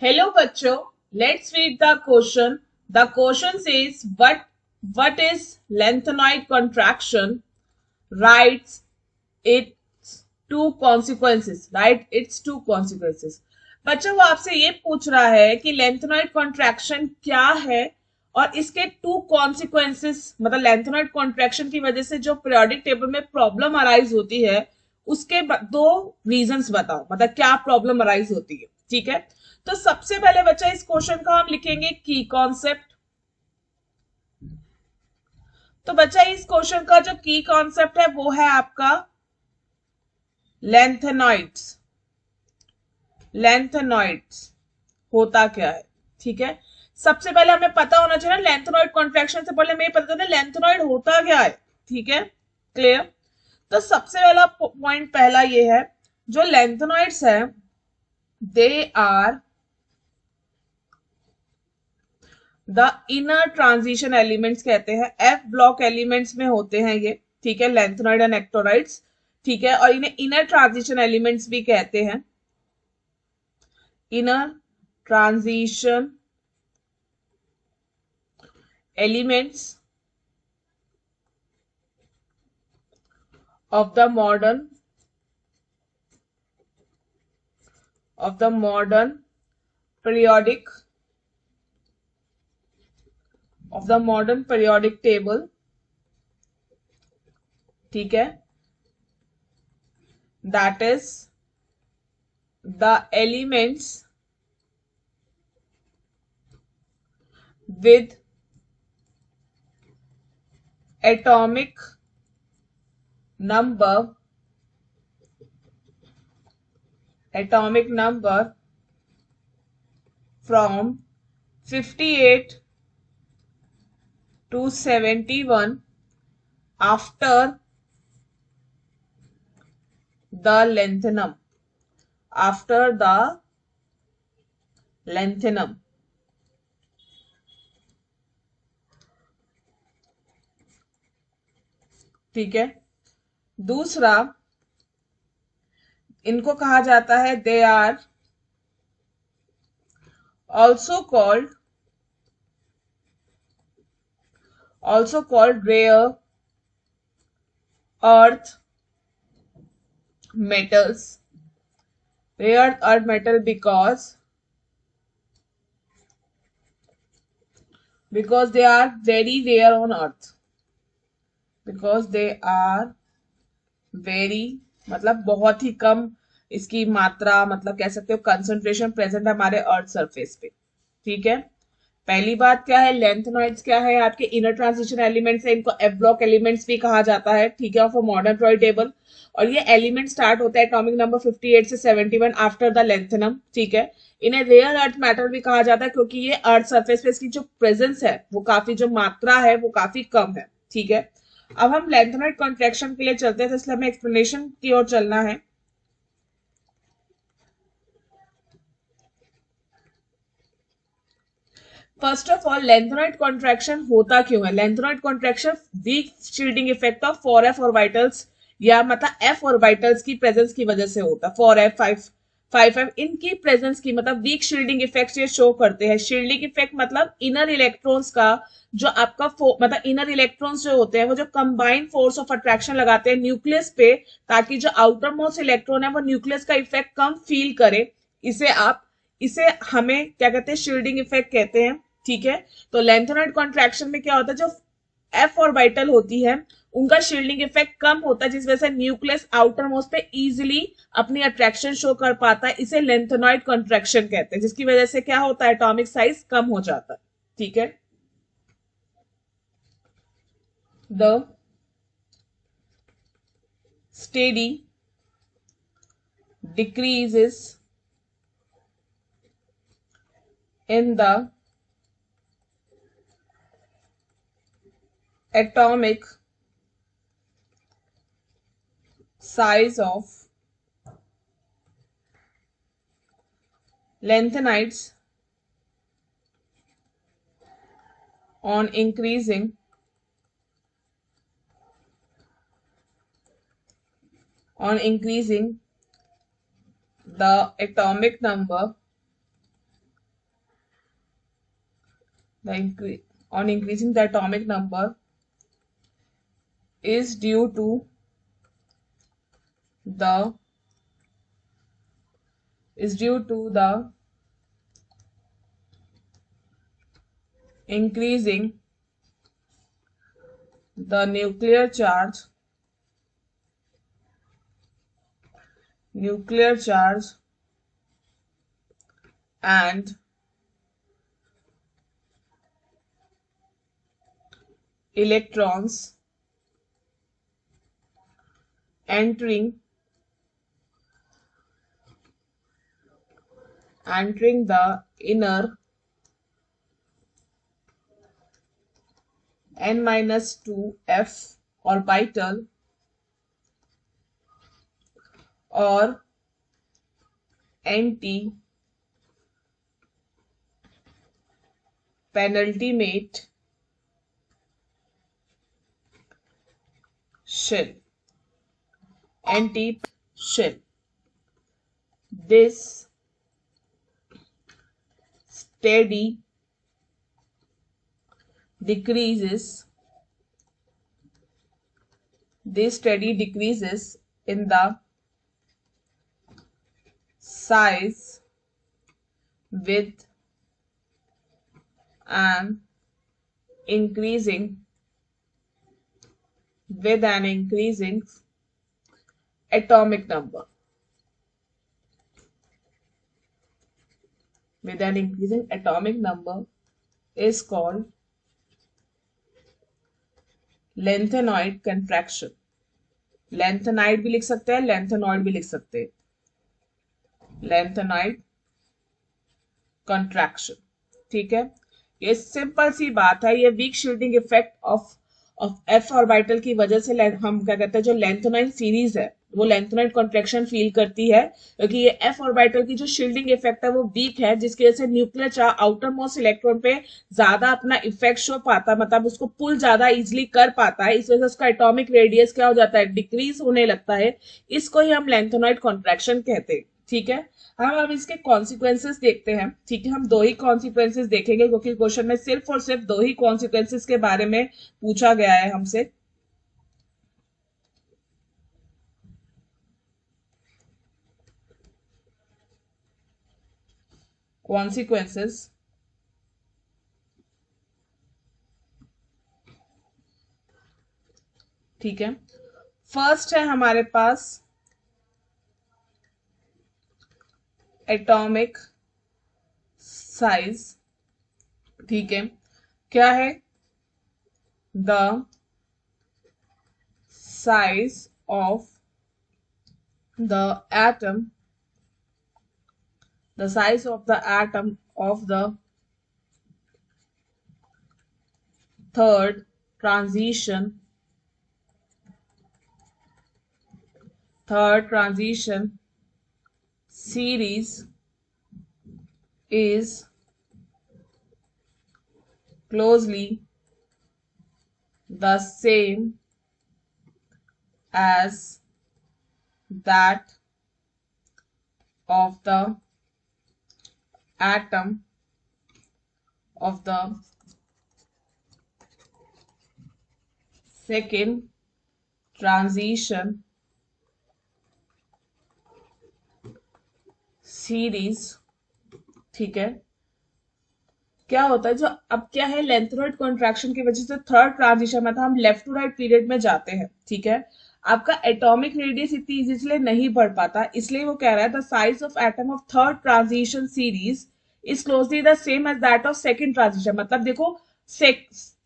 Hello बच्चों, let's read the question. The question says what is lengthenoid contraction? Writes its two consequences. Right? Its two consequences. बच्चों वो आपसे ये पूछ रहा है कि लेंथेनॉइड कॉन्ट्रैक्शन क्या है और इसके टू कॉन्सिक्वेंसेस मतलब लेंथेनॉइड कॉन्ट्रैक्शन की वजह से जो पीरियोडिक टेबल में प्रॉब्लम अराइज होती है उसके दो रीजंस बताओ मतलब क्या प्रॉब्लम अराइज होती है। ठीक है, तो सबसे पहले बच्चा इस क्वेश्चन का हम लिखेंगे की कॉन्सेप्ट। तो बच्चा इस क्वेश्चन का जो की कॉन्सेप्ट है वो है आपका लेंथेनॉइड्स। लेंथेनॉइड्स होता क्या है? ठीक है, सबसे पहले हमें पता होना चाहिए ना, लेंथेनॉइड कॉन्ट्रैक्शन से पहले हमें पता था लेंथेनॉइड होता क्या है। ठीक है, क्लियर। तो सबसे पहला पॉइंट पहला ये है, जो लेंथेनॉइड्स है they are the inner transition elements कहते हैं, एफ ब्लॉक एलिमेंट्स में होते हैं ये। ठीक है, लेंथेनॉइड एंड एक्टोराइड्स। ठीक है, और इन्हें इनर ट्रांजिशन एलिमेंट्स भी कहते हैं। Inner transition elements of the modern periodic table। ठीक है, that is the elements with atomic number from 58 to 71 after the lanthanum। after the lanthanum। ठीक है, दूसरा इनको कहा जाता है they are also called rare earth metals। rare earth metal because they are very rare on earth। because they are very मतलब बहुत ही कम इसकी मात्रा मतलब कह सकते हो कंसंट्रेशन प्रेजेंट हमारे अर्थ सरफेस पे। ठीक है, पहली बात क्या है, लेंथेनॉइड्स क्या है, आपके इनर ट्रांजिशन एलिमेंट्स है, इनको एफ ब्लॉक एलिमेंट्स भी कहा जाता है। ठीक है, of a modern periodic table. और ये एलिमेंट स्टार्ट होता है एटॉमिक नंबर 58 से 71 आफ्टर द लेंथेनम। ठीक है, इन्हें रेयर अर्थ मैटर भी कहा जाता है क्योंकि ये अर्थ सरफेस पे इसकी जो प्रेजेंस है वो काफी, जो मात्रा है वो काफी कम है। ठीक है, अब हम लेंथेनॉइड कॉन्ट्रैक्शन के लिए चलते हैं, तो इसलिए हमें एक्सप्लेनेशन की ओर चलना है। First of all, lanthanoid contraction होता क्यों है? Lanthanoid contraction weak shielding effect of 4f orbitals या मतलब f ऑर्बिटल्स की प्रेजेंस की वजह से होता है। 4f 5f इनकी प्रेजेंस की मतलब वीक शील्डिंग इफेक्ट ये शो करते हैं। शील्डिंग इफेक्ट मतलब इनर इलेक्ट्रॉन्स का जो आपका मतलब इनर इलेक्ट्रॉन्स जो होते हैं वो जो कंबाइंड फोर्स ऑफ अट्रैक्शन लगाते हैं न्यूक्लियस पे, ताकि जो आउटर मोस्ट इलेक्ट्रॉन है वो न्यूक्लियस का इफेक्ट कम फील करे। इसे हमें क्या कहते हैं, शील्डिंग इफेक्ट कहते हैं। ठीक है, तो लेंथेनॉइड कॉन्ट्रैक्शन में क्या होता है, जो एफ ऑर्बिटल होती है उनका शील्डिंग इफेक्ट कम होता है, जिस वजह से न्यूक्लियस आउटर मोस्ट पे इजीली अपनी अट्रैक्शन शो कर पाता है। इसे लेंथेनॉइड कॉन्ट्रैक्शन कहते हैं, जिसकी वजह से क्या होता है, एटॉमिक साइज कम हो जाता है। ठीक है, the steady decreases in the atomic size of lanthanides on increasing the atomic number on increasing the atomic number is due to the increasing the nuclear charge and electrons entering the inner n-2 orbital or anti penultimate shell. This steady decreases in the size with an increasing atomic number. Is called lengthenoid contraction. lengthenide भी लिख सकते हैं, lengthenoid भी लिख सकते हैं. lengthenide contraction. ठीक है, ये सिंपल सी बात है. ये weak shielding effect of F orbital की वजह से हम क्या कहते हैं, जो लेंथेनॉइड सीरीज है वो लेंथेनॉइड कॉन्ट्रैक्शन फील करती है, क्योंकि ये एफ ऑर्बिटल की जो शील्डिंग इफेक्ट है वो वीक है, जिसकी वजह से nuclear charge outer most electron पे ज्यादा अपना इफेक्ट शो पाता है, मतलब उसको पुल ज्यादा इजिली कर पाता है. इस वजह से उसका एटॉमिक रेडियस क्या हो जाता है, डिक्रीज होने लगता है. इसको ही हम लेंथेनॉइड कॉन्ट्रैक्शन कहते हैं. ठीक है, हम अब इसके कॉन्सिक्वेंसेस देखते हैं. ठीक है, हम दो ही कॉन्सिक्वेंसेस देखेंगे, क्योंकि क्वेश्चन में सिर्फ और सिर्फ दो ही कॉन्सिक्वेंसेस के बारे में पूछा गया है हमसे. कॉन्सिक्वेंसेस, ठीक है. फर्स्ट है हमारे पास एटॉमिक साइज. ठीक है, क्या है, the size of the atom of the third transition series is closely the same as that of the atom of the second transition series. ठीक है, क्या होता है, जो अब क्या है, लेंथेनॉइड कॉन्ट्रैक्शन की वजह से थर्ड ट्रांजिशन में हम लेफ्ट टू राइट पीरियड में जाते हैं. ठीक है, आपका एटॉमिक रेडियस इतनी इजीली नहीं बढ़ पाता, इसलिए वो कह रहा है the size of atom of third transition series is closely the same as that of second transition. मतलब देखो,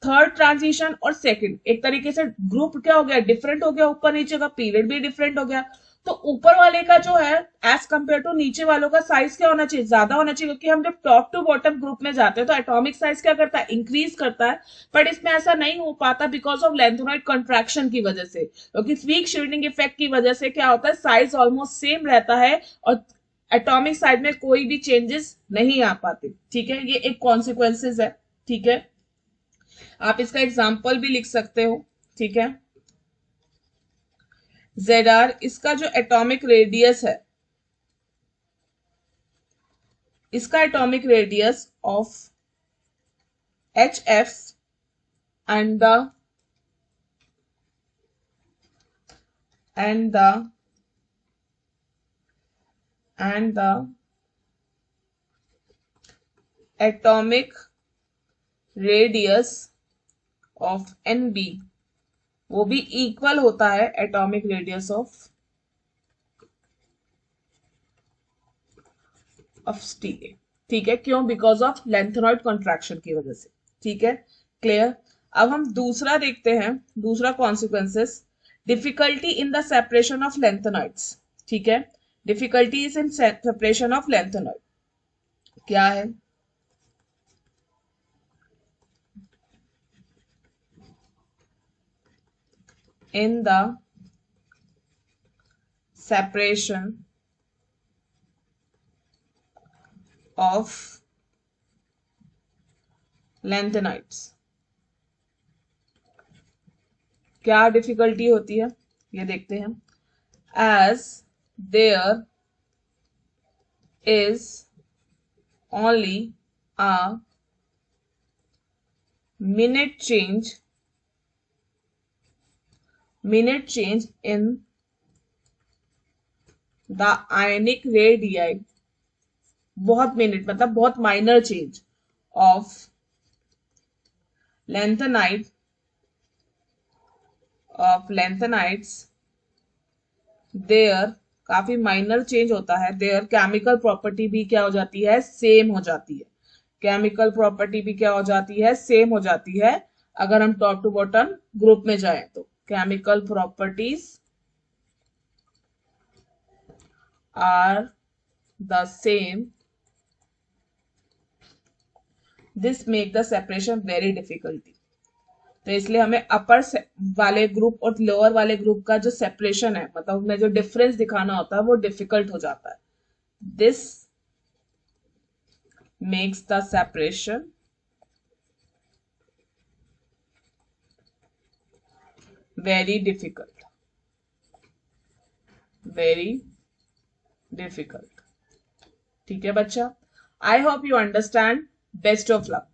थर्ड ट्रांजिशन और सेकंड एक तरीके से ग्रुप क्या हो गया, डिफरेंट हो गया, ऊपर नीचे का पीरियड भी डिफरेंट हो गया. तो ऊपर वाले का जो है एज कंपेयर टू नीचे वालों का साइज क्या होना चाहिए, ज्यादा होना चाहिए, क्योंकि हम जब टॉप टू बॉटम ग्रुप में जाते हैं तो एटॉमिक साइज क्या करता है, इंक्रीज करता है. बट इसमें ऐसा नहीं हो पाता बिकॉज ऑफ लेंथेनॉइड कॉन्ट्रैक्शन की वजह से, क्योंकि वीक शील्डिंग इफेक्ट की वजह से क्या होता है, साइज ऑलमोस्ट सेम रहता है और एटॉमिक साइज में कोई भी चेंजेस नहीं आ पाते. ठीक है, ये एक कॉन्सिक्वेंसेज है. ठीक है, आप इसका एग्जाम्पल भी लिख सकते हो. ठीक है, ZR, इसका जो एटॉमिक रेडियस है, इसका atomic radius of HF and the atomic radius of NB वो भी इक्वल होता है एटॉमिक रेडियस ऑफ TA। ठीक है, क्यों? बिकॉज ऑफ लेंथेनॉइड कॉन्ट्रैक्शन की वजह से। ठीक है, क्लियर। अब हम दूसरा देखते हैं, दूसरा consequences, difficulty in the separation of lanthanoids. ठीक है, difficulty is in separation of lanthanoid क्या है? In the separation of lanthanides। क्या डिफिकल्टी होती है ये देखते हैं। as there is only a minute change in the ionic radii, बहुत मिनट मतलब बहुत minor change of lengthenides there, काफी माइनर चेंज होता है, देयर केमिकल प्रॉपर्टी भी क्या हो जाती है? सेम हो जाती है। केमिकल प्रॉपर्टी भी क्या हो जाती है? सेम हो जाती है। अगर हम टॉप टू बॉटम ग्रुप में जाएं तो chemical properties are the same, this make the separation very difficulty. तो इसलिए हमें अपर वाले ग्रुप और लोअर वाले ग्रुप का जो सेपरेशन है, मतलब उसमें जो डिफरेंस दिखाना होता है वो डिफिकल्ट हो जाता है। This makes the separation very difficult, very difficult. ठीक है बच्चा, I hope you understand. Best of luck.